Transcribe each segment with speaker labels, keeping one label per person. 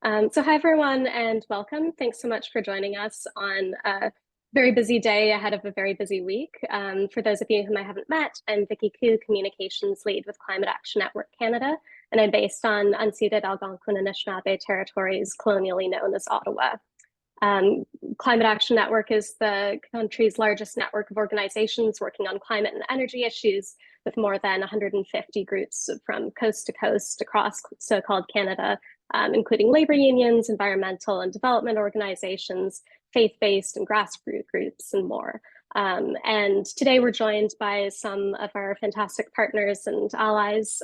Speaker 1: So hi everyone and welcome. Thanks so much for joining us on a very busy day ahead of a very busy week. For those of you whom I haven't met, I'm Vicky Koo, Communications Lead with Climate Action Network Canada, and I'm based on unceded Algonquin and Anishinaabe territories, colonially known as Ottawa. Climate Action Network is the country's largest network of organizations working on climate and energy issues, with more than 150 groups from coast to coast across so-called Canada, including labor unions, environmental and development organizations, faith-based and grassroots groups, and more. And today we're joined by some of our fantastic partners and allies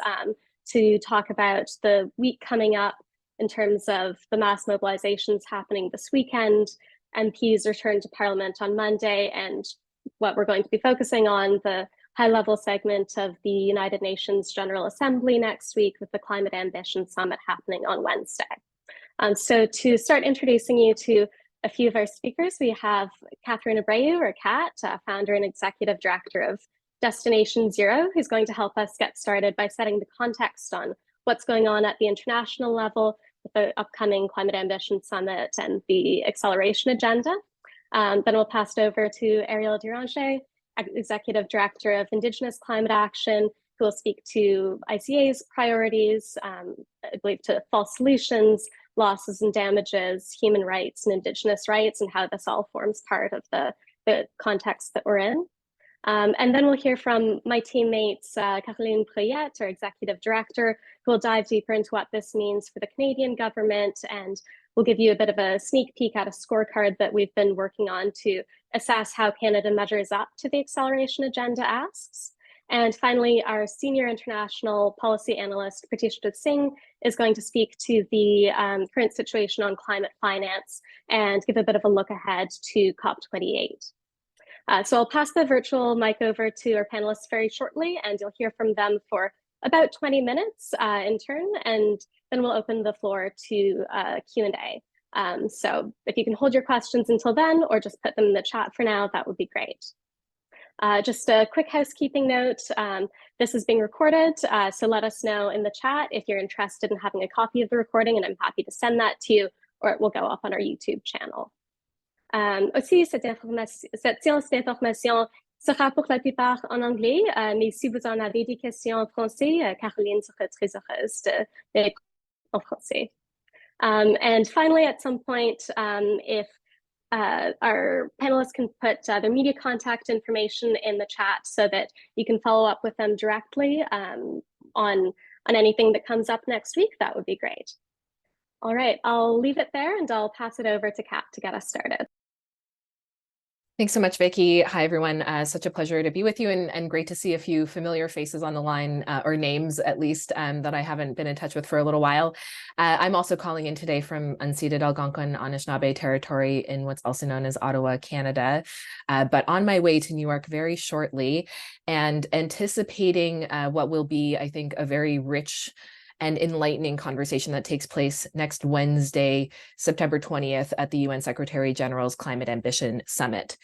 Speaker 1: to talk about the week coming up in terms of the mass mobilizations happening this weekend, MPs return to Parliament on Monday, and what we're going to be focusing on, the high-level segment of the United Nations General Assembly next week with the Climate Ambition Summit happening on Wednesday. So to start introducing you to a few of our speakers, we have Catherine Abreu, or Kat, founder and executive director of Destination Zero, who's going to help us get started by setting the context on what's going on at the international level with the upcoming Climate Ambition Summit and the acceleration agenda. Then we'll pass it over to Eriel Deranger, Executive Director of Indigenous Climate Action, who will speak to ICA's priorities, I believe to false solutions, losses and damages, human rights and Indigenous rights, and how this all forms part of the context that we're in. And then we'll hear from my teammates, Caroline Brouillette, our Executive Director, who will dive deeper into what this means for the Canadian government, and we'll give you a bit of a sneak peek at a scorecard that we've been working on to assess how Canada measures up to the acceleration agenda asks. And finally, our senior international policy analyst, Pratishtha Singh, is going to speak to the current situation on climate finance and give a bit of a look ahead to COP28. So I'll pass the virtual mic over to our panelists very shortly, and you'll hear from them for about 20 minutes in turn, and then we'll open the floor to Q&A. So if you can hold your questions until then, or just put them in the chat for now, that would be great. Just a quick housekeeping note, this is being recorded, so let us know in the chat if you're interested in having a copy of the recording, and I'm happy to send that to you, or it will go up on our YouTube channel. Aussi, cette séance d'information sera pour la plupart en anglais, mais si vous en avez des questions en français, Caroline sera très heureuse de les en français. And finally, at some point, if our panelists can put their media contact information in the chat so that you can follow up with them directly on anything that comes up next week, that would be great. All right, I'll leave it there and I'll pass it over to Kat to get us started.
Speaker 2: Thanks so much, Vicky. Hi, everyone. Such a pleasure to be with you, and great to see a few familiar faces on the line, or names at least, that I haven't been in touch with for a little while. I'm also calling in today from unceded Algonquin Anishinaabe territory in what's also known as Ottawa, Canada, but on my way to New York very shortly, and anticipating what will be, I think, a very rich and enlightening conversation that takes place next Wednesday, September 20th at the UN Secretary-General's Climate Ambition Summit.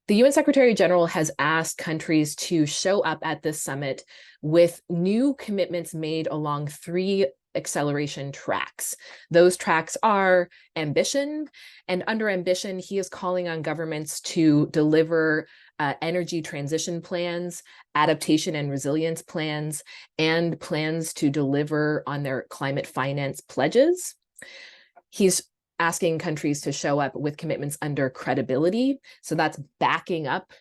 Speaker 2: The UN Secretary-General has asked countries to show up at this summit with new commitments made along 3 acceleration tracks. Those tracks are ambition, and under ambition, he is calling on governments to deliver energy transition plans, adaptation and resilience plans, and plans to deliver on their climate finance pledges. He's asking countries to show up with commitments under credibility. So that's backing up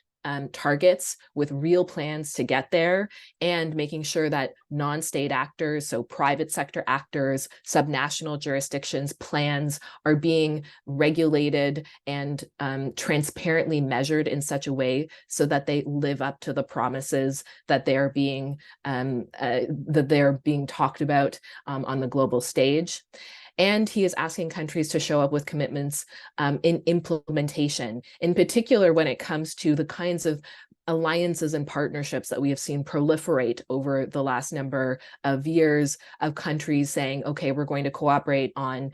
Speaker 2: targets with real plans to get there, and making sure that non-state actors, so private sector actors, subnational jurisdictions, plans are being regulated and transparently measured in such a way so that they live up to the promises that they're being talked about on the global stage. And he is asking countries to show up with commitments in implementation, in particular when it comes to the kinds of alliances and partnerships that we have seen proliferate over the last number of years, of countries saying, okay, we're going to cooperate on,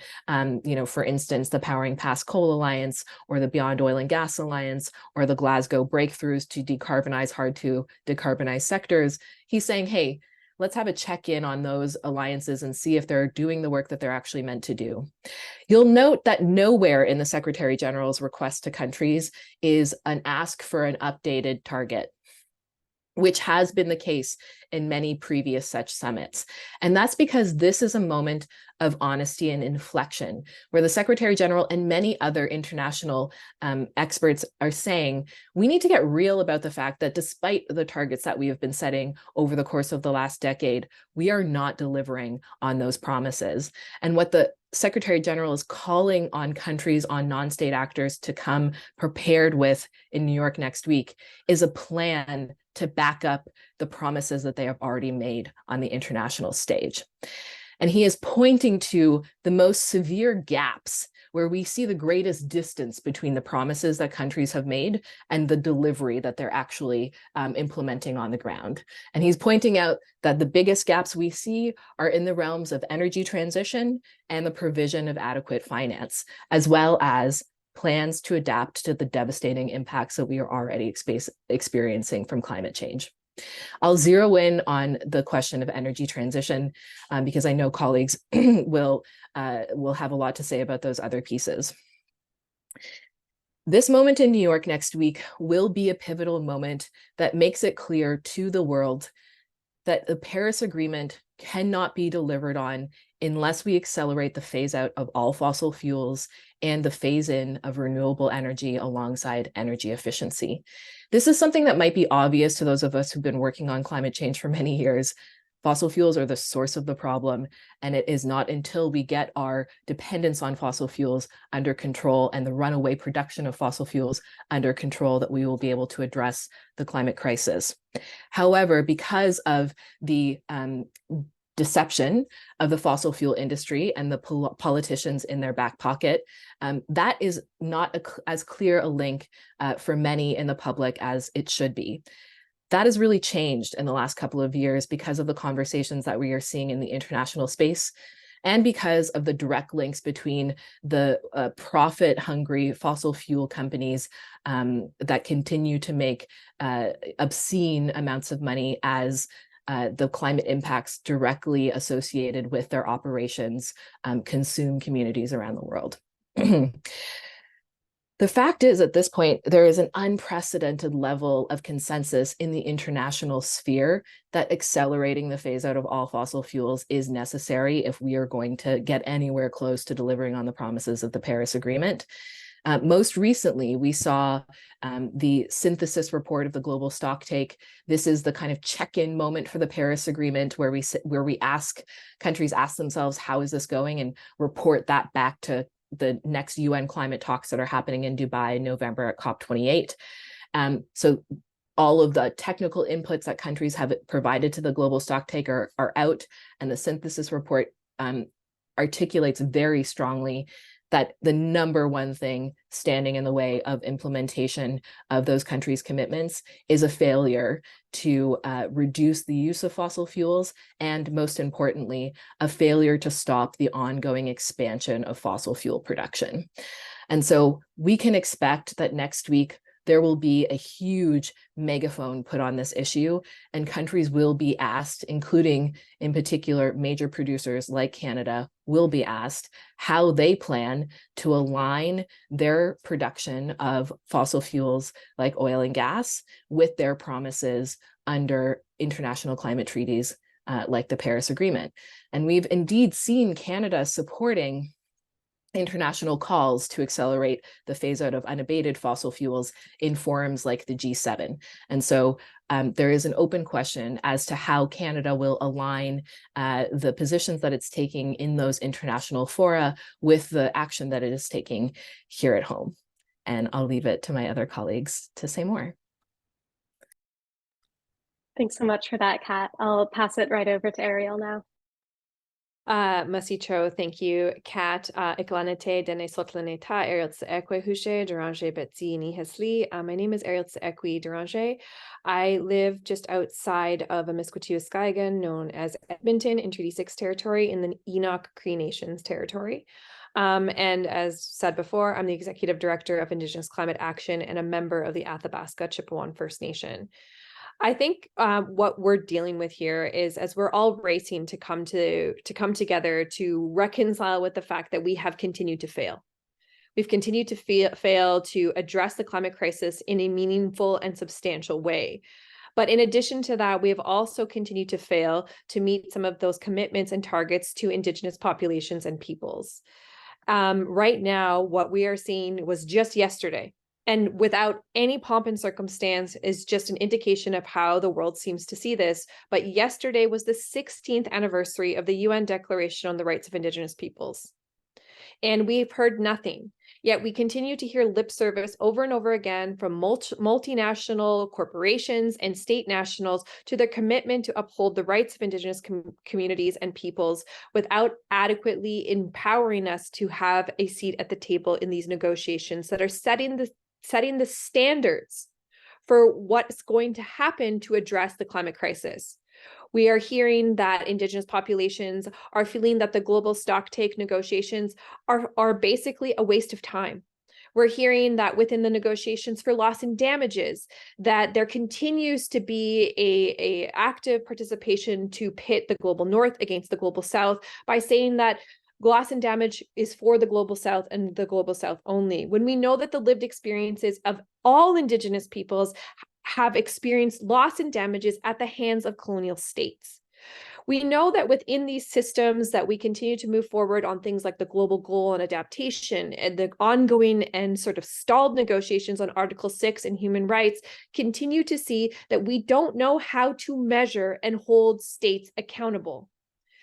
Speaker 2: for instance, the Powering Past Coal Alliance, or the Beyond Oil and Gas Alliance, or the Glasgow Breakthroughs to decarbonize hard to decarbonize sectors. He's saying, hey, let's have a check-in on those alliances and see if they're doing the work that they're actually meant to do. You'll note that nowhere in the Secretary General's request to countries is an ask for an updated target, which has been the case in many previous such summits. And that's because this is a moment of honesty and inflection, where the Secretary General and many other international experts are saying, we need to get real about the fact that despite the targets that we have been setting over the course of the last decade, we are not delivering on those promises. And what the Secretary General is calling on countries, on non-state actors to come prepared with in New York next week is a plan to back up the promises that they have already made on the international stage. And he is pointing to the most severe gaps where we see the greatest distance between the promises that countries have made and the delivery that they're actually implementing on the ground. And he's pointing out that the biggest gaps we see are in the realms of energy transition and the provision of adequate finance, as well as plans to adapt to the devastating impacts that we are already experiencing from climate change. I'll zero in on the question of energy transition because I know colleagues will have a lot to say about those other pieces. This moment in New York next week will be a pivotal moment that makes it clear to the world that the Paris Agreement cannot be delivered on unless we accelerate the phase out of all fossil fuels and the phase in of renewable energy alongside energy efficiency. This is something that might be obvious to those of us who've been working on climate change for many years. Fossil fuels are the source of the problem, and it is not until we get our dependence on fossil fuels under control and the runaway production of fossil fuels under control that we will be able to address the climate crisis. However, because of the deception of the fossil fuel industry and the politicians in their back pocket, that is not as clear a link for many in the public as it should be. That has really changed in the last couple of years because of the conversations that we are seeing in the international space and because of the direct links between the profit-hungry fossil fuel companies that continue to make obscene amounts of money as the climate impacts directly associated with their operations consume communities around the world. The fact is, at this point, there is an unprecedented level of consensus in the international sphere that accelerating the phase out of all fossil fuels is necessary if we are going to get anywhere close to delivering on the promises of the Paris Agreement. Most recently, we saw the synthesis report of the Global Stocktake. This is the kind of check-in moment for the Paris Agreement where countries ask themselves, how is this going, and report that back to the next UN climate talks that are happening in Dubai in November at COP28. So all of the technical inputs that countries have provided to the Global Stocktake are out, and the synthesis report articulates very strongly that the number one thing standing in the way of implementation of those countries' commitments is a failure to reduce the use of fossil fuels, and most importantly, a failure to stop the ongoing expansion of fossil fuel production. And so we can expect that next week there will be a huge megaphone put on this issue, and countries will be asked, including in particular major producers like Canada, will be asked how they plan to align their production of fossil fuels like oil and gas with their promises under international climate treaties like the Paris Agreement. And we've indeed seen Canada supporting international calls to accelerate the phase out of unabated fossil fuels in forums like the G7. And so there is an open question as to how Canada will align the positions that it's taking in those international fora with the action that it is taking here at home. And I'll leave it to my other colleagues to say more.
Speaker 1: Thanks so much for that, Kat. I'll pass it right over to Eriel now.
Speaker 3: Masicho, thank you, Kat. Iklanete dene sotlaneta Eriel Tseekwe Hushe Deranger Betsi Nihesli. My name is Eriel Tseekwe Deranger. I live just outside of Amiskwaciwâskahikan, known as Edmonton, in Treaty 6 territory in the Enoch Cree Nations territory. And as said before, I'm the Executive Director of Indigenous Climate Action and a member of the Athabasca Chippewa First Nation. I think what we're dealing with here is, as we're all racing to come together to reconcile with the fact that we have continued to fail. We've continued to fail to address the climate crisis in a meaningful and substantial way. But in addition to that, we have also continued to fail to meet some of those commitments and targets to Indigenous populations and peoples. Right now, what we are seeing was just yesterday, and without any pomp and circumstance, is just an indication of how the world seems to see this. But yesterday was the 16th anniversary of the UN Declaration on the Rights of Indigenous Peoples. And we've heard nothing. Yet we continue to hear lip service over and over again from multinational corporations and state nationals to their commitment to uphold the rights of Indigenous communities and peoples without adequately empowering us to have a seat at the table in these negotiations that are setting the standards for what's going to happen to address the climate crisis. We are hearing that Indigenous populations are feeling that the global stocktake negotiations are basically a waste of time. We're hearing that within the negotiations for loss and damages, that there continues to be a active participation to pit the global north against the global south by saying that loss and damage is for the global south and the global south only, when we know that the lived experiences of all Indigenous peoples have experienced loss and damages at the hands of colonial states. We know that within these systems that we continue to move forward on things like the global goal and adaptation and the ongoing and sort of stalled negotiations on Article 6 and human rights continue to see that we don't know how to measure and hold states accountable.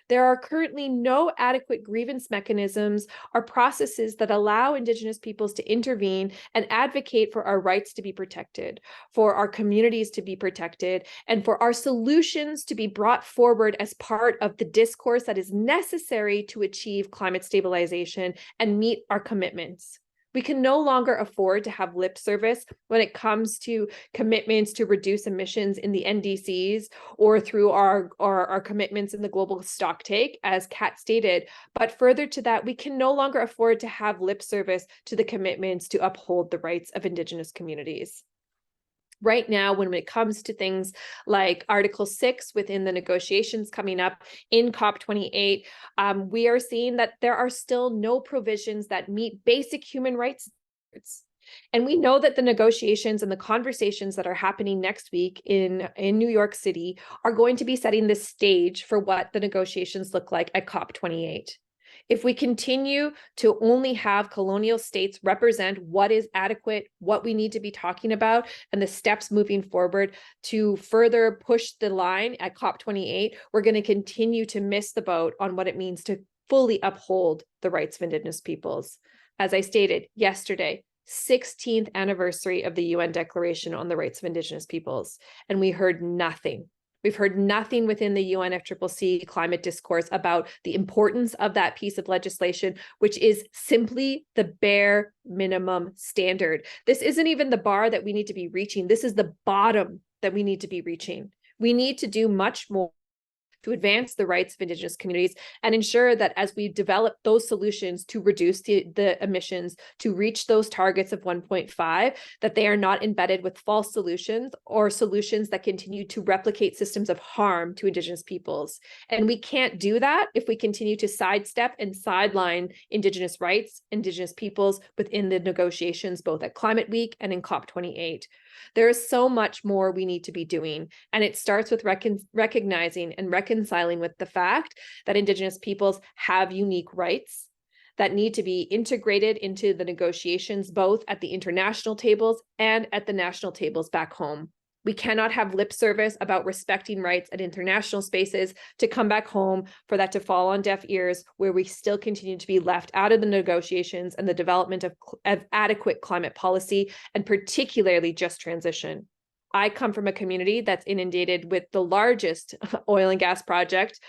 Speaker 3: There are currently no adequate grievance mechanisms or processes that allow Indigenous peoples to intervene and advocate for our rights to be protected, for our communities to be protected, and for our solutions to be brought forward as part of the discourse that is necessary to achieve climate stabilization and meet our commitments. We can no longer afford to have lip service when it comes to commitments to reduce emissions in the NDCs or through our commitments in the global stocktake, as Kat stated. But further to that, we can no longer afford to have lip service to the commitments to uphold the rights of Indigenous communities. Right now, when it comes to things like Article 6 within the negotiations coming up in COP28, we are seeing that there are still no provisions that meet basic human rights standards. And we know that the negotiations and the conversations that are happening next week in New York City are going to be setting the stage for what the negotiations look like at COP28. If we continue to only have colonial states represent what is adequate, what we need to be talking about, and the steps moving forward to further push the line at COP28, we're going to continue to miss the boat on what it means to fully uphold the rights of Indigenous peoples. As I stated yesterday, 16th anniversary of the UN Declaration on the Rights of Indigenous Peoples, and we heard nothing. We've heard nothing within the UNFCCC climate discourse about the importance of that piece of legislation, which is simply the bare minimum standard. This isn't even the bar that we need to be reaching. This is the bottom that we need to be reaching. We need to do much more to advance the rights of Indigenous communities and ensure that as we develop those solutions to reduce the emissions, to reach those targets of 1.5, that they are not embedded with false solutions or solutions that continue to replicate systems of harm to Indigenous peoples. And we can't do that if we continue to sidestep and sideline Indigenous rights, Indigenous peoples within the negotiations, both at Climate Week and in COP28. There is so much more we need to be doing, and it starts with recognizing and reconciling with the fact that Indigenous peoples have unique rights that need to be integrated into the negotiations, both at the international tables and at the national tables back home. We cannot have lip service about respecting rights at international spaces to come back home for that to fall on deaf ears, where we still continue to be left out of the negotiations and the development of adequate climate policy, and particularly just transition. I come from a community that's inundated with the largest oil and gas project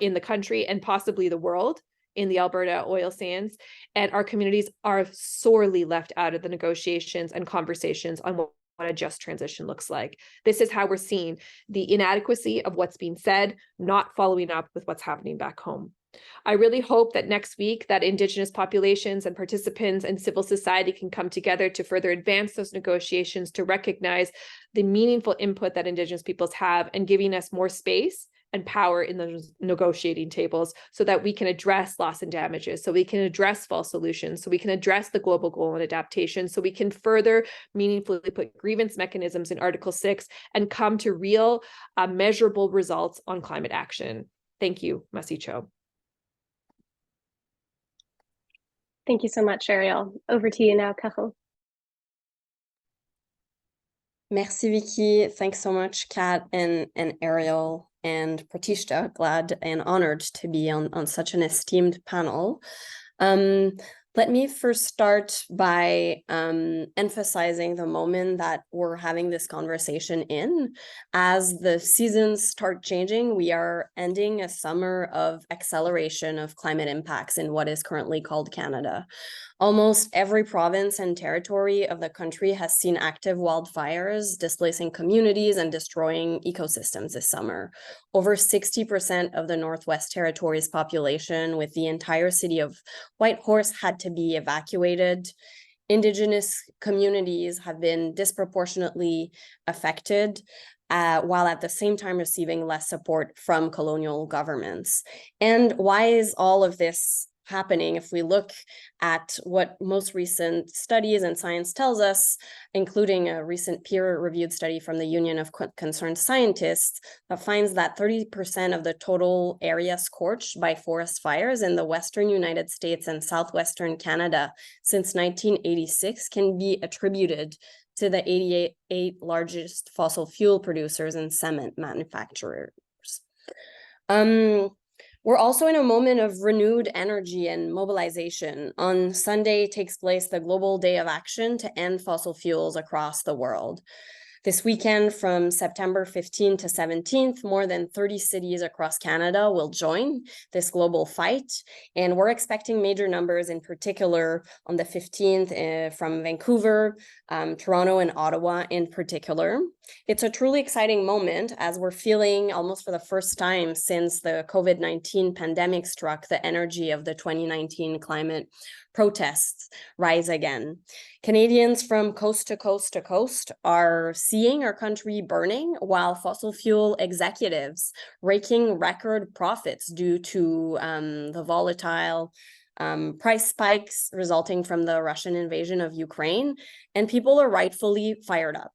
Speaker 3: in the country and possibly the world, in the Alberta oil sands, and our communities are sorely left out of the negotiations and conversations on what a just transition looks like. This is how we're seeing the inadequacy of what's being said, not following up with what's happening back home. I really hope that next week that Indigenous populations and participants and civil society can come together to further advance those negotiations, to recognize the meaningful input that Indigenous peoples have and giving us more space and power in those negotiating tables so that we can address loss and damages, so we can address false solutions, so we can address the global goal and adaptation, so we can further meaningfully put grievance mechanisms in Article 6 and come to real measurable results on climate action. Thank you, Masicho.
Speaker 1: Thank you so much, Eriel. Over to you now, Carol.
Speaker 4: Merci, Vicky. Thanks so much, Kat and Eriel and Pratishtha. Glad and honored to be on such an esteemed panel. Let me first start by emphasizing the moment that we're having this conversation in. As the seasons start changing, we are ending a summer of acceleration of climate impacts in what is currently called Canada. Almost every province and territory of the country has seen active wildfires displacing communities and destroying ecosystems this summer. Over 60% of the Northwest Territories population, with the entire city of Whitehorse, had to be evacuated. Indigenous communities have been disproportionately affected, while at the same time receiving less support from colonial governments. And why is all of this happening? If we look at what most recent studies and science tells us, including a recent peer-reviewed study from the Union of Concerned Scientists that finds that 30% of the total area scorched by forest fires in the Western United States and Southwestern Canada since 1986 can be attributed to the 88 largest fossil fuel producers and cement manufacturers. We're also in a moment of renewed energy and mobilization. On Sunday takes place the Global Day of Action to End Fossil Fuels across the world. This weekend, from September 15th to 17th, more than 30 cities across Canada will join this global fight. And we're expecting major numbers, in particular on the 15th from Vancouver, Toronto, and Ottawa in particular. It's a truly exciting moment as we're feeling, almost for the first time since the COVID-19 pandemic struck, the energy of the 2019 climate protests rise again. Canadians from coast to coast to coast are seeing our country burning, while fossil fuel executives raking record profits due to the volatile price spikes resulting from the Russian invasion of Ukraine, and people are rightfully fired up.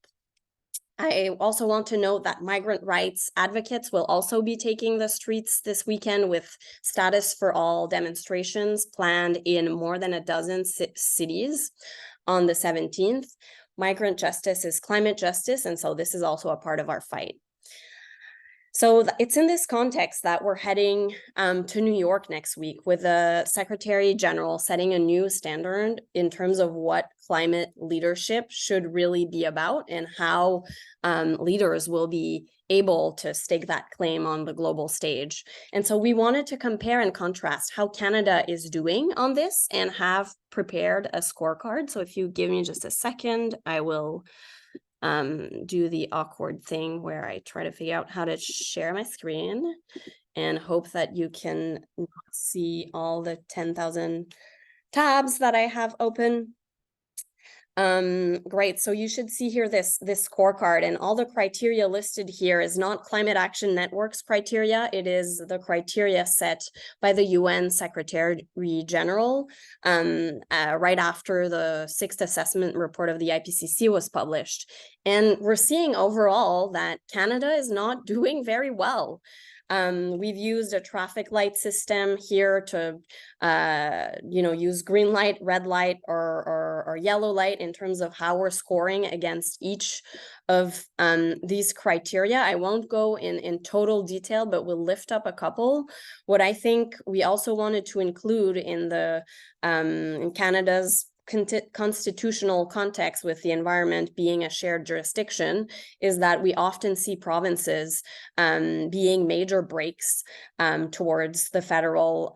Speaker 4: I also want to note that migrant rights advocates will also be taking the streets this weekend with Status for All demonstrations planned in more than a dozen cities on the 17th. Migrant justice is climate justice, and so this is also a part of our fight. So it's in this context that we're heading to New York next week, with the Secretary-General setting a new standard in terms of what climate leadership should really be about and how leaders will be able to stake that claim on the global stage. And so we wanted to compare and contrast how Canada is doing on this and have prepared a scorecard. So if you give me just a second, I will do the awkward thing where I try to figure out how to share my screen and hope that you can see all the 10,000 tabs that I have open. Great. So you should see here this scorecard, and all the criteria listed here is not Climate Action Network's criteria. It is the criteria set by the UN Secretary-General right after the 6th assessment report of the IPCC was published. And we're seeing overall that Canada is not doing very well. We've used a traffic light system here to, use green light, red light, or yellow light in terms of how we're scoring against each of these criteria. I won't go in total detail, but we'll lift up a couple. What I think we also wanted to include in the in Canada's constitutional context, with the environment being a shared jurisdiction, is that we often see provinces being major breaks towards the federal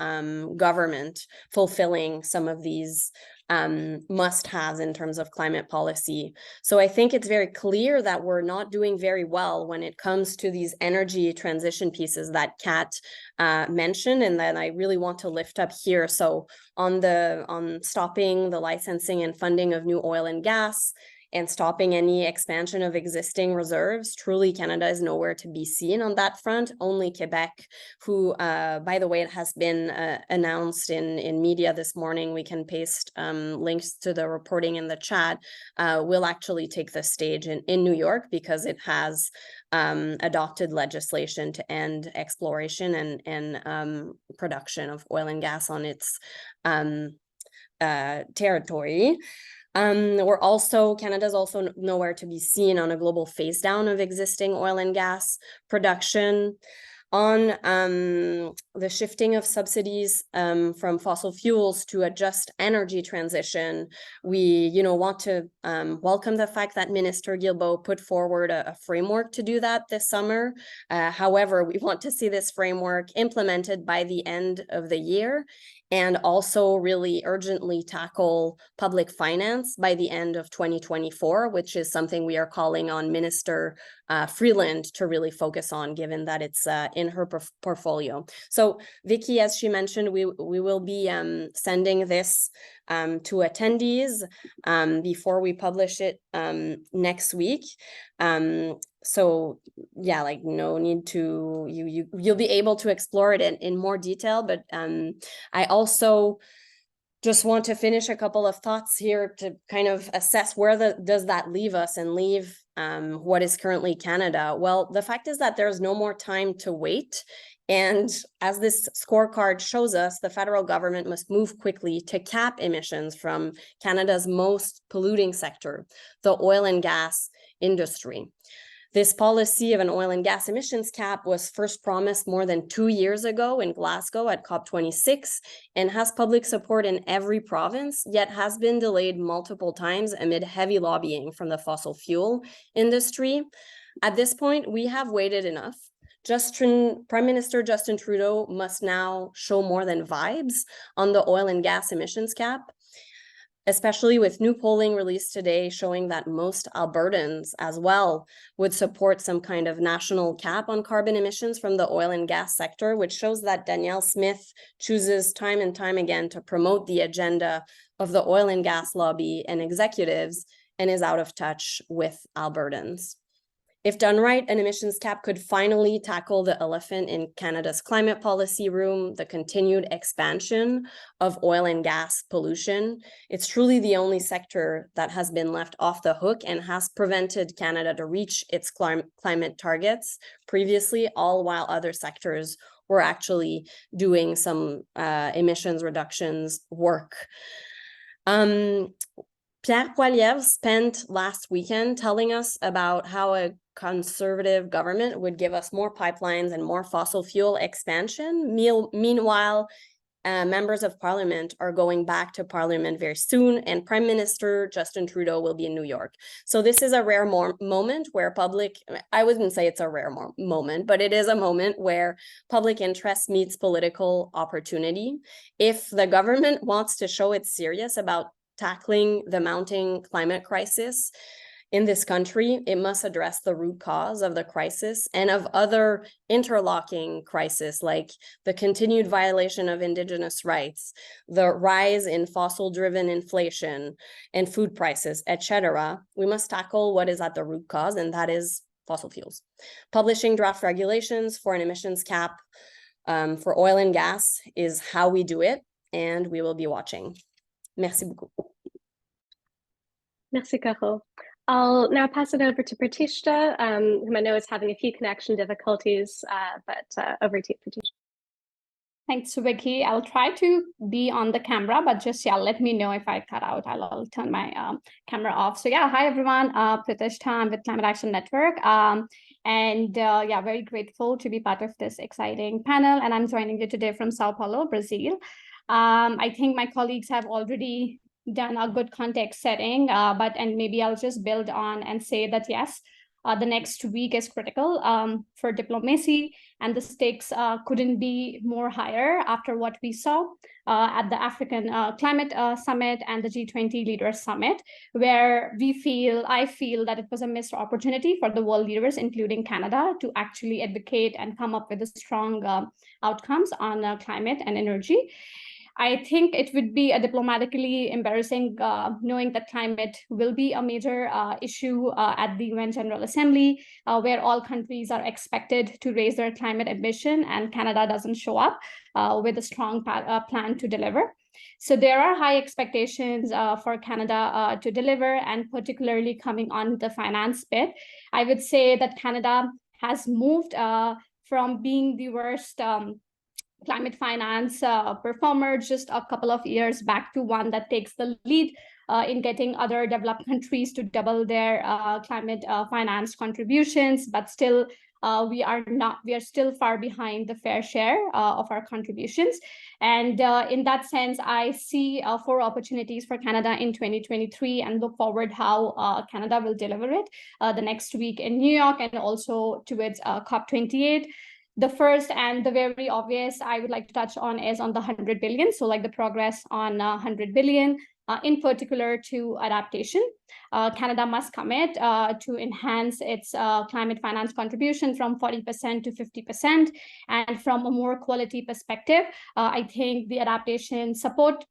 Speaker 4: government fulfilling some of these must-haves in terms of climate policy. So I think it's very clear that we're not doing very well when it comes to these energy transition pieces that Kat mentioned, and that I really want to lift up here. So on stopping the licensing and funding of new oil and gas, and stopping any expansion of existing reserves. Truly, Canada is nowhere to be seen on that front. Only Quebec, who, by the way, it has been announced in media this morning, we can paste links to the reporting in the chat, will actually take the stage in New York, because it has adopted legislation to end exploration and production of oil and gas on its territory. Canada's also nowhere to be seen on a global phase down of existing oil and gas production. On the shifting of subsidies from fossil fuels to a just energy transition, we want to welcome the fact that Minister Guilbeault put forward a framework to do that this summer. However, we want to see this framework implemented by the end of the year, and also really urgently tackle public finance by the end of 2024, which is something we are calling on Minister Freeland to really focus on, given that it's in her portfolio. So Vicky, as she mentioned, we will be sending this to attendees before we publish it next week. So yeah, like no need to, you'll be able to explore it in more detail, but I also just want to finish a couple of thoughts here to kind of assess where does that leave us and leave what is currently Canada. Well, the fact is that there's no more time to wait. And as this scorecard shows us, the federal government must move quickly to cap emissions from Canada's most polluting sector, the oil and gas industry. This policy of an oil and gas emissions cap was first promised more than 2 years ago in Glasgow at COP26 and has public support in every province, yet has been delayed multiple times amid heavy lobbying from the fossil fuel industry. At this point, we have waited enough. Prime Minister Justin Trudeau must now show more than vibes on the oil and gas emissions cap, especially with new polling released today showing that most Albertans as well would support some kind of national cap on carbon emissions from the oil and gas sector, which shows that Danielle Smith chooses time and time again to promote the agenda of the oil and gas lobby and executives and is out of touch with Albertans. If done right, an emissions cap could finally tackle the elephant in Canada's climate policy room, the continued expansion of oil and gas pollution. It's truly the only sector that has been left off the hook and has prevented Canada to reach its climate targets previously, all while other sectors were actually doing some emissions reductions work. Pierre Poilievre spent last weekend telling us about how a conservative government would give us more pipelines and more fossil fuel expansion. Meanwhile, members of parliament are going back to parliament very soon, and Prime Minister Justin Trudeau will be in New York. So this is a rare moment where I wouldn't say it's a rare moment, but it is a moment where public interest meets political opportunity. If the government wants to show it's serious about tackling the mounting climate crisis in this country, it must address the root cause of the crisis and of other interlocking crises, like the continued violation of Indigenous rights, the rise in fossil-driven inflation and food prices, etc. We must tackle what is at the root cause, and that is fossil fuels. Publishing draft regulations for an emissions cap for oil and gas is how we do it, and we will be watching. Merci beaucoup.
Speaker 1: Merci, Caro. I'll now pass it over to Pratishtha, whom I know is having a few connection difficulties, but over to you, Pratishtha.
Speaker 5: Thanks, Vicky. I'll try to be on the camera, but just, let me know if I cut out. I'll turn my camera off. So hi, everyone. Pratishtha, I'm with Climate Action Network. Very grateful to be part of this exciting panel. And I'm joining you today from Sao Paulo, Brazil. I think my colleagues have already done a good context setting, and maybe I'll just build on and say that yes, the next week is critical for diplomacy, and the stakes couldn't be more higher after what we saw at the African Climate Summit and the G20 Leaders Summit, where I feel that it was a missed opportunity for the world leaders, including Canada, to actually advocate and come up with a strong outcomes on climate and energy. I think it would be a diplomatically embarrassing knowing that climate will be a major issue at the UN General Assembly, where all countries are expected to raise their climate ambition, and Canada doesn't show up with a strong plan to deliver. So there are high expectations for Canada to deliver, and particularly coming on the finance bit. I would say that Canada has moved from being the worst climate finance performer just a couple of years back to one that takes the lead in getting other developed countries to double their climate finance contributions, but still we are still far behind the fair share of our contributions. And in that sense, I see 4 opportunities for Canada in 2023 and look forward how Canada will deliver it the next week in New York and also towards COP28. The first and the very obvious I would like to touch on is on the 100 billion. So like the progress on 100 billion, in particular to adaptation. Canada must commit to enhance its climate finance contribution from 40% to 50%. And from a more quality perspective, I think the adaptation support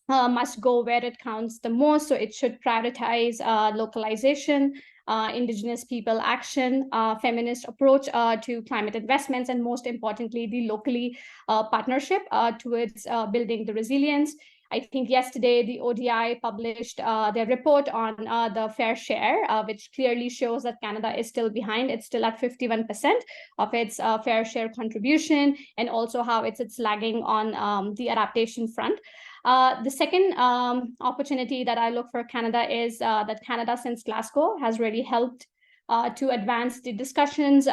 Speaker 5: must go where it counts the most. So it should prioritize localization, Indigenous people action, feminist approach to climate investments, and most importantly, the locally partnership towards building the resilience. I think yesterday the ODI published their report on the fair share, which clearly shows that Canada is still behind. It's still at 51% of its fair share contribution, and also how it's lagging on the adaptation front. The second opportunity that I look for Canada is that Canada, since Glasgow, has really helped to advance the discussions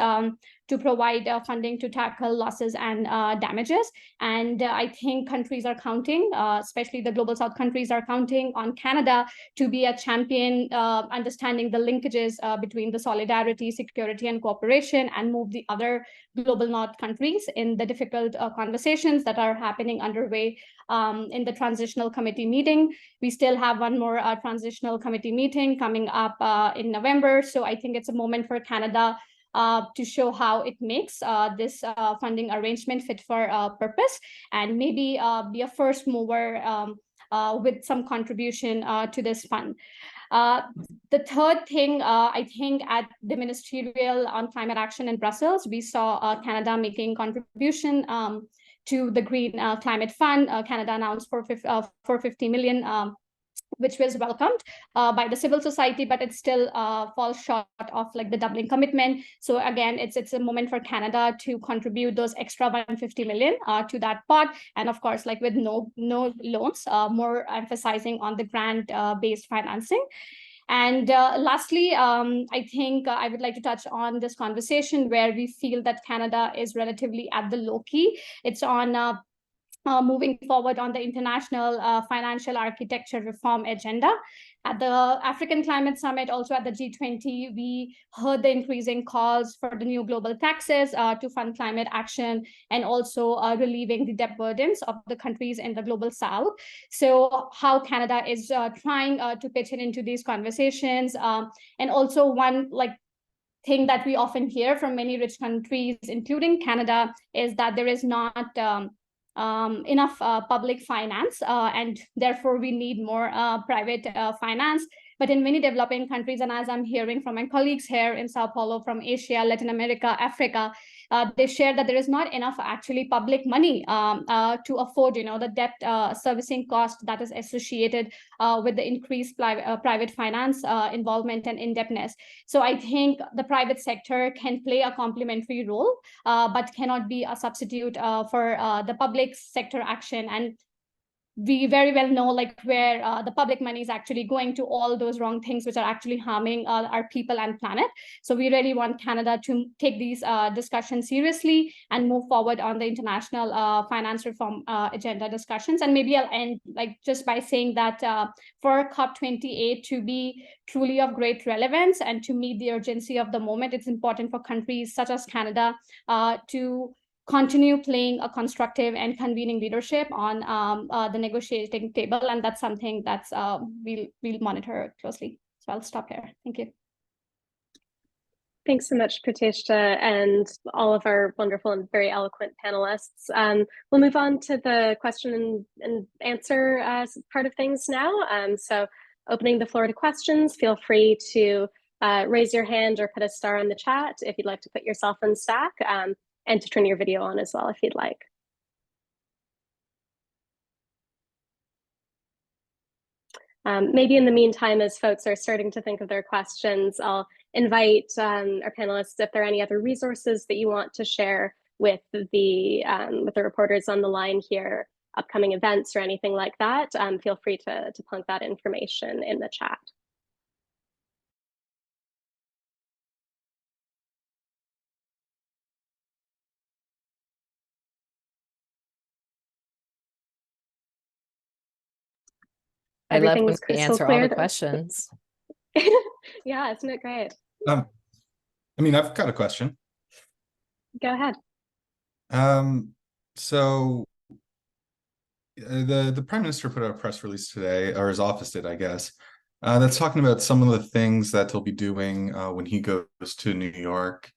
Speaker 5: to provide funding to tackle losses and damages. And I think countries are counting, especially the Global South countries are counting on Canada to be a champion, understanding the linkages between the solidarity, security, and cooperation, and move the other Global North countries in the difficult conversations that are happening underway in the Transitional Committee meeting. We still have one more Transitional Committee meeting coming up in November. So I think it's a moment for Canada to show how it makes this funding arrangement fit for purpose, and maybe be a first mover with some contribution to this fund. The third thing, I think at the Ministerial on Climate Action in Brussels, we saw Canada making contribution to the Green Climate Fund. Canada announced 450 million, which was welcomed by the civil society, but it still falls short of like the doubling commitment. So again, it's a moment for Canada to contribute those extra 150 million to that pot, and of course, like with no loans, more emphasizing on the grant-based financing. And lastly, I think I would like to touch on this conversation where we feel that Canada is relatively at the low key. It's on moving forward on the international financial architecture reform agenda. At the African Climate Summit, also at the G20, we heard the increasing calls for the new global taxes to fund climate action, and also relieving the debt burdens of the countries in the Global South. So how Canada is trying to pitch it into these conversations. And also one thing that we often hear from many rich countries, including Canada, is that there is not enough public finance, and therefore we need more private finance. But in many developing countries, and as I'm hearing from my colleagues here in Sao Paulo from Asia, Latin America, Africa, they share that there is not enough actually public money to afford, the debt servicing cost that is associated with the increased private finance involvement and indebtedness. So I think the private sector can play a complementary role, but cannot be a substitute for the public sector action. And we very well know like where the public money is actually going to all those wrong things which are actually harming our people and planet. So we really want Canada to take these discussions seriously and move forward on the international finance reform agenda discussions. And maybe I'll end like just by saying that for COP28 to be truly of great relevance and to meet the urgency of the moment, it's important for countries such as Canada to continue playing a constructive and convening leadership on the negotiating table, and that's something that's we'll monitor closely. So I'll stop here. Thank you.
Speaker 1: Thanks so much, Pratishtha, and all of our wonderful and very eloquent panelists. We'll move on to the question and answer part of things now. So opening the floor to questions, feel free to raise your hand or put a star in the chat if you'd like to put yourself in stack. And to turn your video on as well if you'd like. Maybe in the meantime, as folks are starting to think of their questions, I'll invite our panelists if there are any other resources that you want to share with the reporters on the line here, upcoming events or anything like that. Feel free to plunk that information in the chat.
Speaker 2: I love when we answer all the questions.
Speaker 1: Yeah, isn't it great?
Speaker 6: I mean, I've got a question.
Speaker 1: Go ahead.
Speaker 6: So the Prime Minister put out a press release today, or his office did, I guess, that's talking about some of the things that he'll be doing when he goes to New York.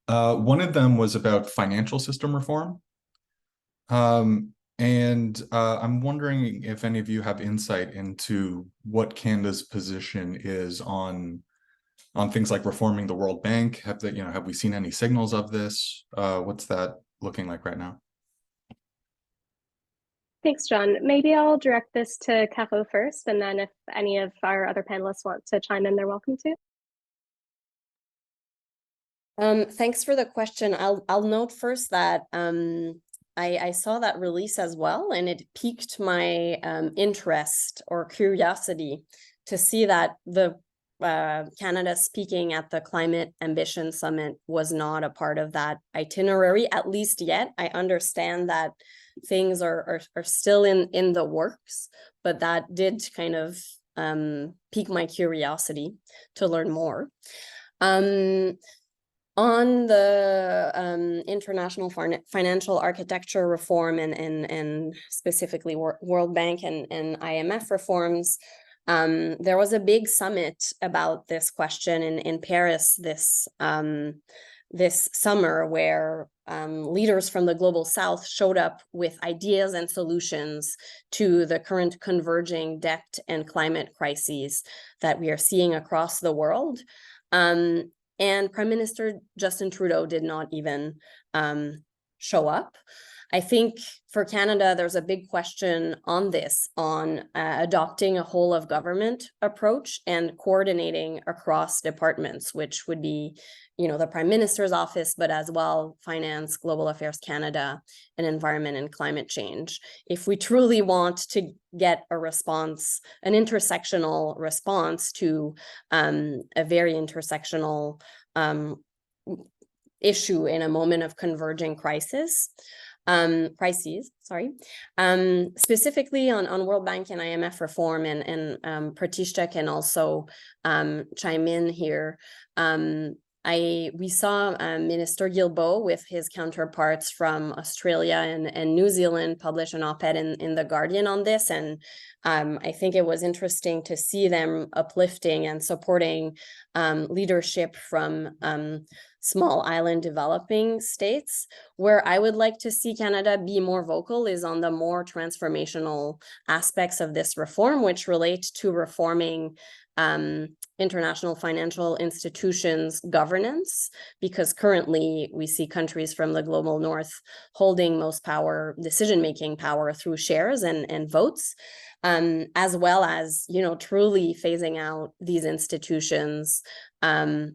Speaker 6: One of them was about financial system reform. And I'm wondering if any of you have insight into what Canada's position is on things like reforming the World Bank. Have we seen any signals of this? What's that looking like right now?
Speaker 1: Thanks, John. Maybe I'll direct this to Caro first, and then if any of our other panelists want to chime in, they're welcome to.
Speaker 4: Thanks for the question. I'll note first that I saw that release as well, and it piqued my interest or curiosity to see that the Canada speaking at the Climate Ambition Summit was not a part of that itinerary, at least yet. I understand that things are still in the works, but that did kind of pique my curiosity to learn more. On the international financial architecture reform and specifically World Bank and IMF reforms, there was a big summit about this question in Paris this summer, where leaders from the Global South showed up with ideas and solutions to the current converging debt and climate crises that we are seeing across the world. And Prime Minister Justin Trudeau did not even show up. I think for Canada, there's a big question on this, on adopting a whole of government approach and coordinating across departments, which would be, the Prime Minister's office, but as well, Finance, Global Affairs Canada, and Environment and Climate Change. If we truly want to get a response, an intersectional response to a very intersectional issue in a moment of converging crises, specifically on World Bank and IMF reform, and Pratishtha can also chime in here. We saw Minister Guilbeault with his counterparts from Australia and New Zealand publish an op-ed in The Guardian on this, and I think it was interesting to see them uplifting and supporting leadership from small island developing states. Where I would like to see Canada be more vocal is on the more transformational aspects of this reform, which relate to reforming international financial institutions governance, because currently we see countries from the global north holding most power, decision-making power through shares and votes, as well as, truly phasing out these institutions,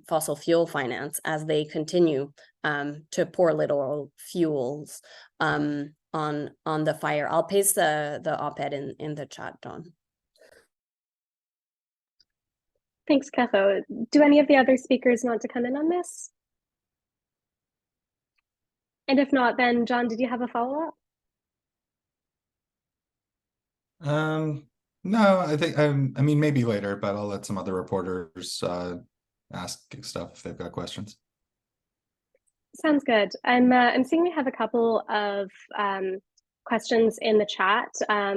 Speaker 4: fossil fuel finance, as they continue to pour little fuels on on the fire. I'll paste the op-ed in the chat, Don.
Speaker 1: Thanks, Ketho. Do any of the other speakers want to come in on this? And if not, then John, did you have a follow-up?
Speaker 6: No, I think I mean maybe later, but I'll let some other reporters ask stuff if they've got questions.
Speaker 1: Sounds good. I'm seeing we have a couple of questions in the chat.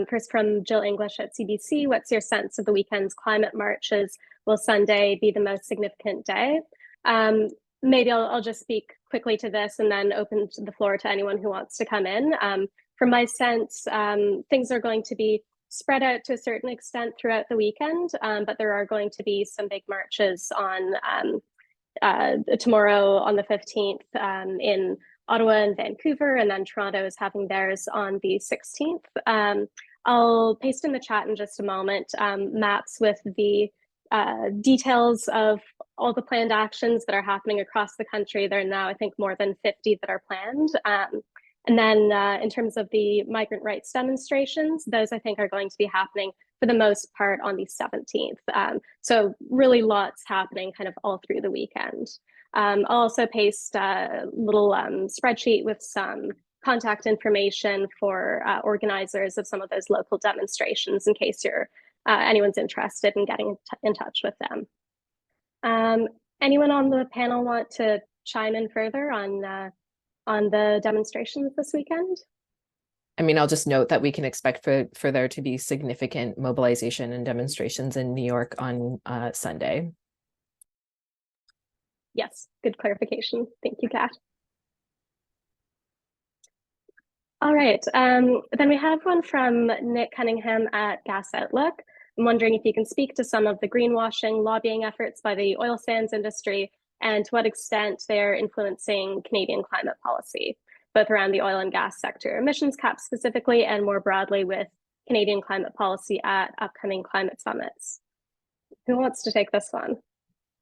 Speaker 1: First from Jill English at CBC. What's your sense of the weekend's climate marches? Will Sunday be the most significant day? Maybe I'll just speak quickly to this and then open the floor to anyone who wants to come in. From my sense, things are going to be spread out to a certain extent throughout the weekend, but there are going to be some big marches on tomorrow on the 15th in Ottawa and Vancouver, and then Toronto is having theirs on the 16th. I'll paste in the chat in just a moment maps with the details of all the planned actions that are happening across the country. There are now, I think, more than 50 that are planned. And then in terms of the migrant rights demonstrations, those I think are going to be happening for the most part on the 17th. So really lots happening kind of all through the weekend. I'll also paste a little spreadsheet with some contact information for organizers of some of those local demonstrations in case anyone's interested in getting in touch with them. Anyone on the panel want to chime in further on the demonstrations this weekend?
Speaker 2: I mean, I'll just note that we can expect for there to be significant mobilization and demonstrations in New York on Sunday.
Speaker 1: Yes, good clarification. Thank you, Kat. All right, then we have one from Nick Cunningham at Gas Outlook. I'm wondering if you can speak to some of the greenwashing lobbying efforts by the oil sands industry and to what extent they're influencing Canadian climate policy, both around the oil and gas sector emissions cap specifically and more broadly with Canadian climate policy at upcoming climate summits. Who wants to take this one?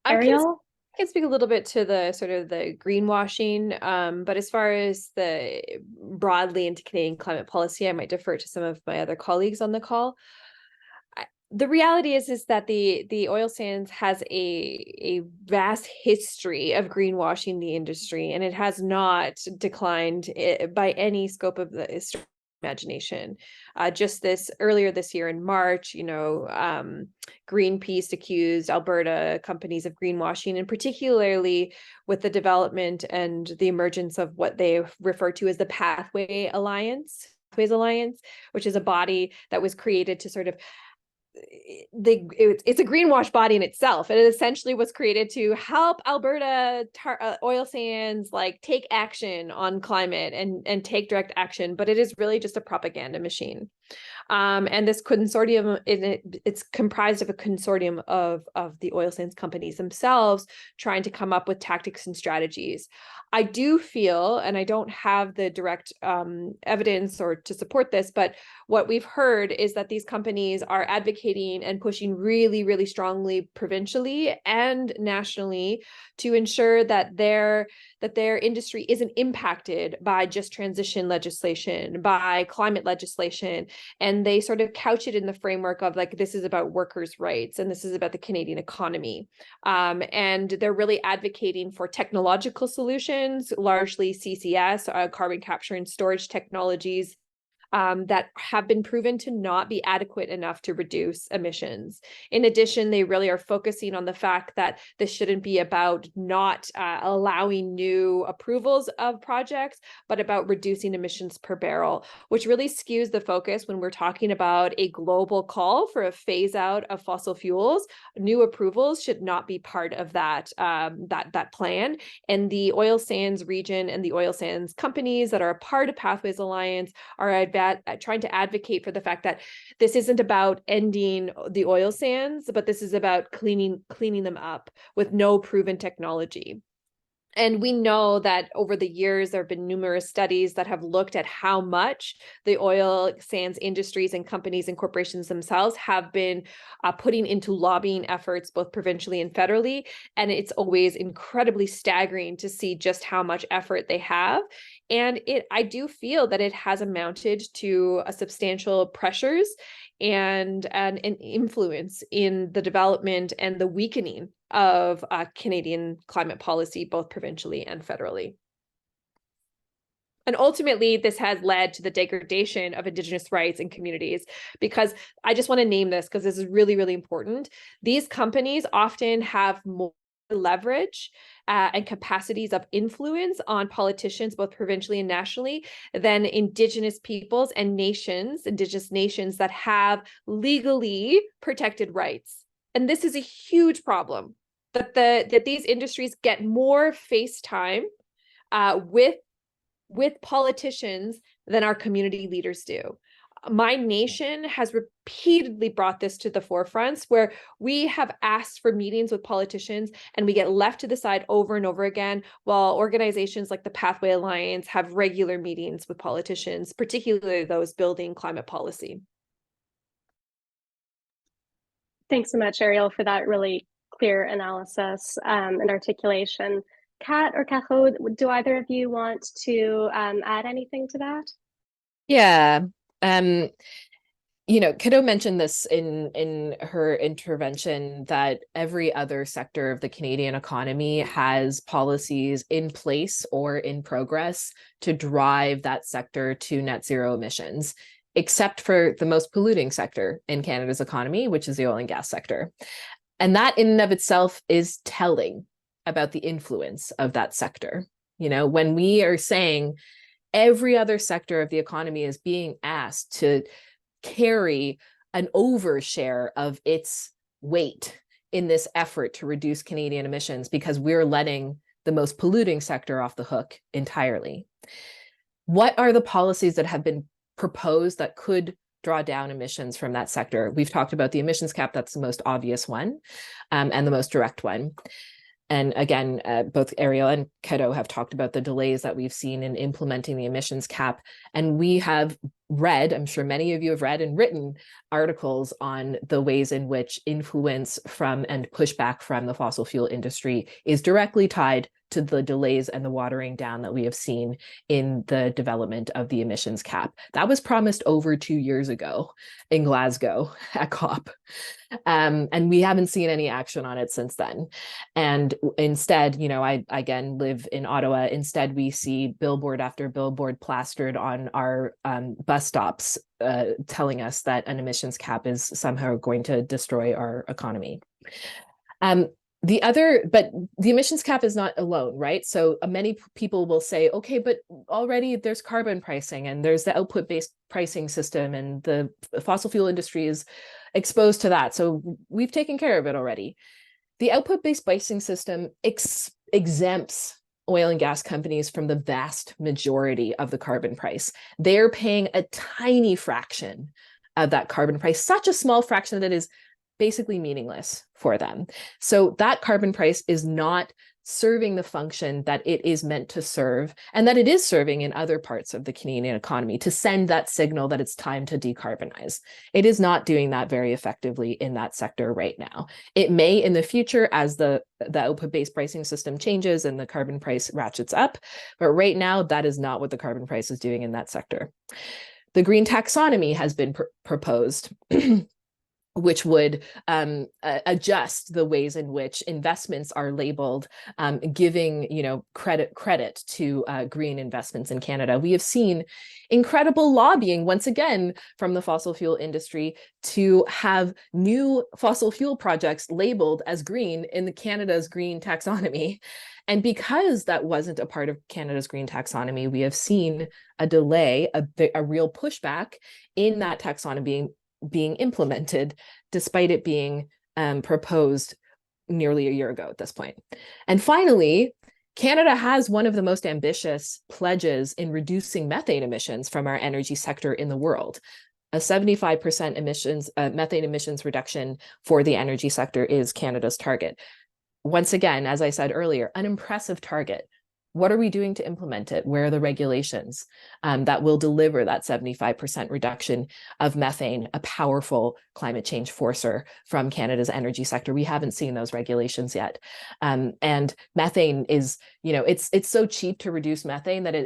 Speaker 1: Eriel?
Speaker 3: I can speak a little bit to the sort of the greenwashing, but as far as the broadly into Canadian climate policy, I might defer to some of my other colleagues on the call. The reality is that the oil sands has a vast history of greenwashing the industry, and it has not declined by any scope of the imagination. Just earlier this year in March, Greenpeace accused Alberta companies of greenwashing, and particularly with the development and the emergence of what they refer to as the Pathways Alliance, which is a body that was created to sort of it's a greenwash body in itself. It essentially was created to help Alberta oil sands take action on climate and take direct action, but it is really just a propaganda machine. And this consortium, it's comprised of a consortium of the oil sands companies themselves trying to come up with tactics and strategies. I do feel, and I don't have the direct evidence or to support this, but what we've heard is that these companies are advocating and pushing really, really strongly provincially and nationally to ensure that their industry isn't impacted by just transition legislation, by climate legislation. And they sort of couch it in the framework of this is about workers' rights and this is about the Canadian economy. And they're really advocating for technological solutions, largely CCS, carbon capture and storage technologies, that have been proven to not be adequate enough to reduce emissions. In addition, they really are focusing on the fact that this shouldn't be about not allowing new approvals of projects, but about reducing emissions per barrel, which really skews the focus when we're talking about a global call for a phase out of fossil fuels. New approvals should not be part of that plan. And the oil sands region and the oil sands companies that are a part of Pathways Alliance are trying to advocate for the fact that this isn't about ending the oil sands, but this is about cleaning them up with no proven technology. And we know that over the years, there have been numerous studies that have looked at how much the oil sands industries and companies and corporations themselves have been putting into lobbying efforts, both provincially and federally. And it's always incredibly staggering to see just how much effort they have. And I do feel that it has amounted to a substantial pressures and an influence in the development and the weakening of Canadian climate policy, both provincially and federally. And ultimately, this has led to the degradation of Indigenous rights and communities, because I just want to name this because this is really, really important. These companies often have more leverage and capacities of influence on politicians, both provincially and nationally, than Indigenous peoples and nations, Indigenous nations that have legally protected rights. And this is a huge problem, that these industries get more face time with politicians than our community leaders do. My nation has repeatedly brought this to the forefront, where we have asked for meetings with politicians and we get left to the side over and over again, while organizations like the Pathway Alliance have regular meetings with politicians, particularly those building climate policy.
Speaker 1: Thanks so much, Eriel, for that really clear analysis and articulation. Kat or Caro, do either of you want to add anything to that?
Speaker 2: Yeah. You know, Kiddo mentioned this in her intervention, that every other sector of the Canadian economy has policies in place or in progress to drive that sector to net zero emissions, except for the most polluting sector in Canada's economy, which is the oil and gas sector. And that in and of itself is telling about the influence of that sector. You know, when we are saying every other sector of the economy is being asked to carry an overshare of its weight in this effort to reduce Canadian emissions, because we're letting the most polluting sector off the hook entirely. What are the policies that have been proposed that could draw down emissions from that sector? We've talked about the emissions cap. That's the most obvious one and the most direct one. And again, both Eriel and Kiddo have talked about the delays that we've seen in implementing the emissions cap. And we have read, I'm sure many of you have read and written articles on the ways in which influence from and pushback from the fossil fuel industry is directly tied to the delays and the watering down that we have seen in the development of the emissions cap. That was promised over 2 years ago in Glasgow at COP. And we haven't seen any action on it since then. And instead, you know, I again live in Ottawa. Instead, we see billboard after billboard plastered on our bus stops telling us that an emissions cap is somehow going to destroy our economy. But the emissions cap is not alone, right? So many people will say, okay, but already there's carbon pricing and there's the output-based pricing system, and the fossil fuel industry is exposed to that. So we've taken care of it already. The output-based pricing system exempts oil and gas companies from the vast majority of the carbon price. They're paying a tiny fraction of that carbon price, such a small fraction that is basically meaningless for them. So that carbon price is not serving the function that it is meant to serve, and that it is serving in other parts of the Canadian economy, to send that signal that it's time to decarbonize. It is not doing that very effectively in that sector right now. It may in the future, as the output-based pricing system changes and the carbon price ratchets up, but right now that is not what the carbon price is doing in that sector. The green taxonomy has been proposed which would adjust the ways in which investments are labeled, giving credit to green investments in Canada. We have seen incredible lobbying, once again, from the fossil fuel industry to have new fossil fuel projects labeled as green in Canada's green taxonomy. And because that wasn't a part of Canada's green taxonomy, we have seen a delay, a real pushback in that taxonomy being implemented, despite it being proposed nearly a year ago at this point. And finally, Canada has one of the most ambitious pledges in reducing methane emissions from our energy sector in the world. A 75% methane emissions reduction for the energy sector is Canada's target. once again, as I said earlier, an impressive target. What are we doing to implement it? Where are the regulations that will deliver that 75% reduction of methane, a powerful climate change forcer from Canada's energy sector? We haven't seen those regulations yet. And methane is, it's so cheap to reduce methane that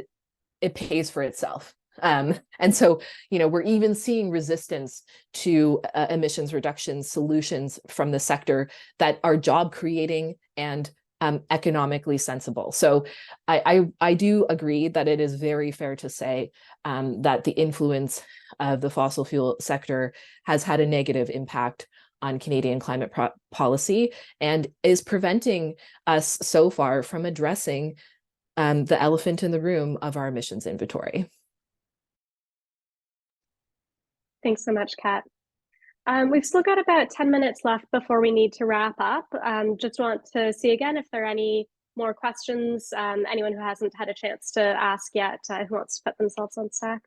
Speaker 2: it pays for itself. And so, we're even seeing resistance to emissions reduction solutions from the sector that are job creating and economically sensible. So I do agree that it is very fair to say that the influence of the fossil fuel sector has had a negative impact on Canadian climate policy and is preventing us so far from addressing the elephant in the room of our emissions inventory.
Speaker 1: Thanks so much, Kat. We've still got about 10 minutes left before we need to wrap up. Just want to see again if there are any more questions, anyone who hasn't had a chance to ask yet, who wants to put themselves on stack.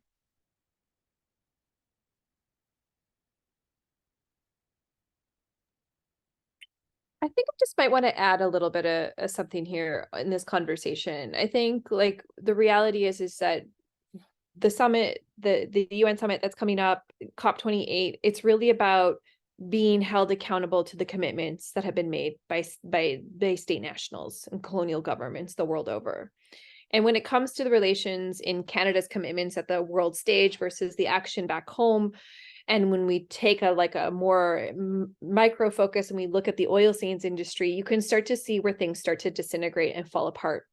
Speaker 3: I think I just might want to add a little bit of something here in this conversation. I think like the reality is that the summit, the UN summit that's coming up, COP28, it's really about being held accountable to the commitments that have been made by state nationals and colonial governments the world over. And when it comes to the relations in Canada's commitments at the world stage versus the action back home, and when we take a more micro focus and we look at the oil sands industry, you can start to see where things start to disintegrate and fall apart.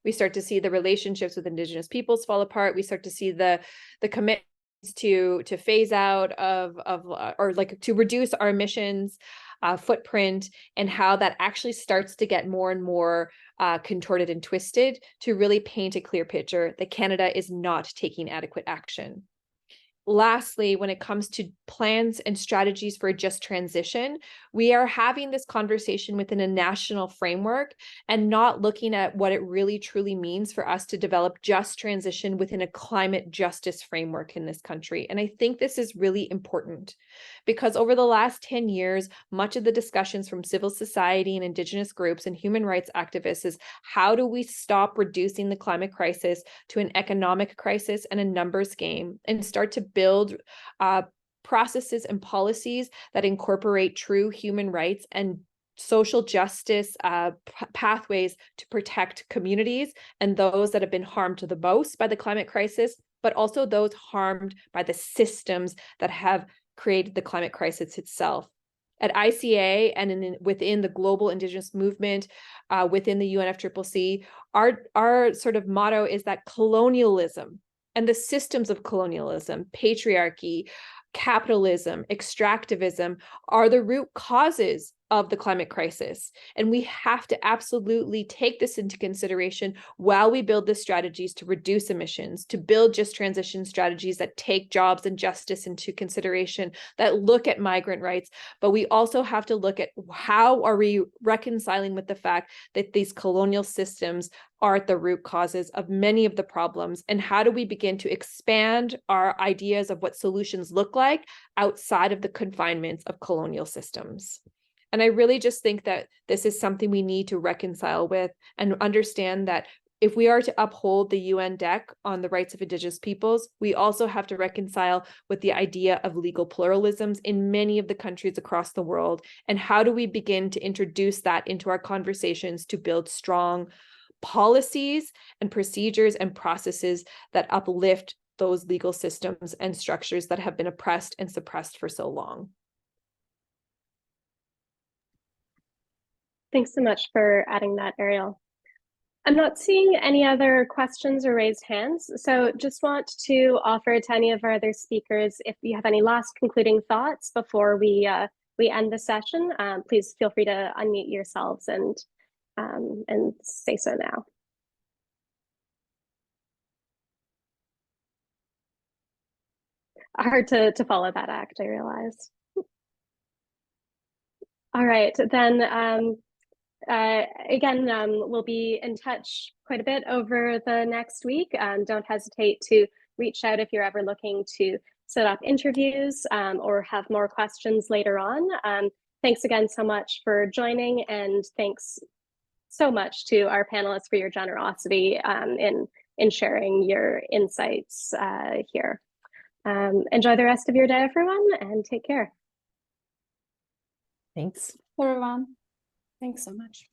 Speaker 3: We start to see the relationships with Indigenous peoples fall apart. We start to see the commitments to phase out or to reduce our emissions footprint, and how that actually starts to get more and more contorted and twisted to really paint a clear picture that Canada is not taking adequate action. Lastly, when it comes to plans and strategies for a just transition, we are having this conversation within a national framework and not looking at what it really truly means for us to develop just transition within a climate justice framework in this country. And I think this is really important because over the last 10 years, much of the discussions from civil society and Indigenous groups and human rights activists is how do we stop reducing the climate crisis to an economic crisis and a numbers game and start to build processes and policies that incorporate true human rights and social justice pathways to protect communities and those that have been harmed the most by the climate crisis, but also those harmed by the systems that have created the climate crisis itself. At ICA and within the global Indigenous movement, within the UNFCCC, our sort of motto is that colonialism and the systems of colonialism, patriarchy, capitalism, extractivism are the root causes of the climate crisis. And we have to absolutely take this into consideration while we build the strategies to reduce emissions, to build just transition strategies that take jobs and justice into consideration, that look at migrant rights. But we also have to look at how are we reconciling with the fact that these colonial systems are at the root causes of many of the problems, and how do we begin to expand our ideas of what solutions look like outside of the confinements of colonial systems. And I really just think that this is something we need to reconcile with and understand that if we are to uphold the UN deck on the rights of Indigenous peoples, we also have to reconcile with the idea of legal pluralisms in many of the countries across the world. And how do we begin to introduce that into our conversations to build strong policies and procedures and processes that uplift those legal systems and structures that have been oppressed and suppressed for so long.
Speaker 1: Thanks so much for adding that, Eriel. I'm not seeing any other questions or raised hands, so just want to offer to any of our other speakers, if you have any last concluding thoughts before we end the session, please feel free to unmute yourselves and say so now. Hard to follow that act, I realize. All right, then again, we'll be in touch quite a bit over the next week. Don't hesitate to reach out if you're ever looking to set up interviews or have more questions later on. thanks again so much for joining, and thanks so much to our panelists for your generosity in sharing your insights here. Enjoy the rest of your day, everyone, and take care.
Speaker 2: Thanks.
Speaker 5: Everyone.
Speaker 4: Thanks so much.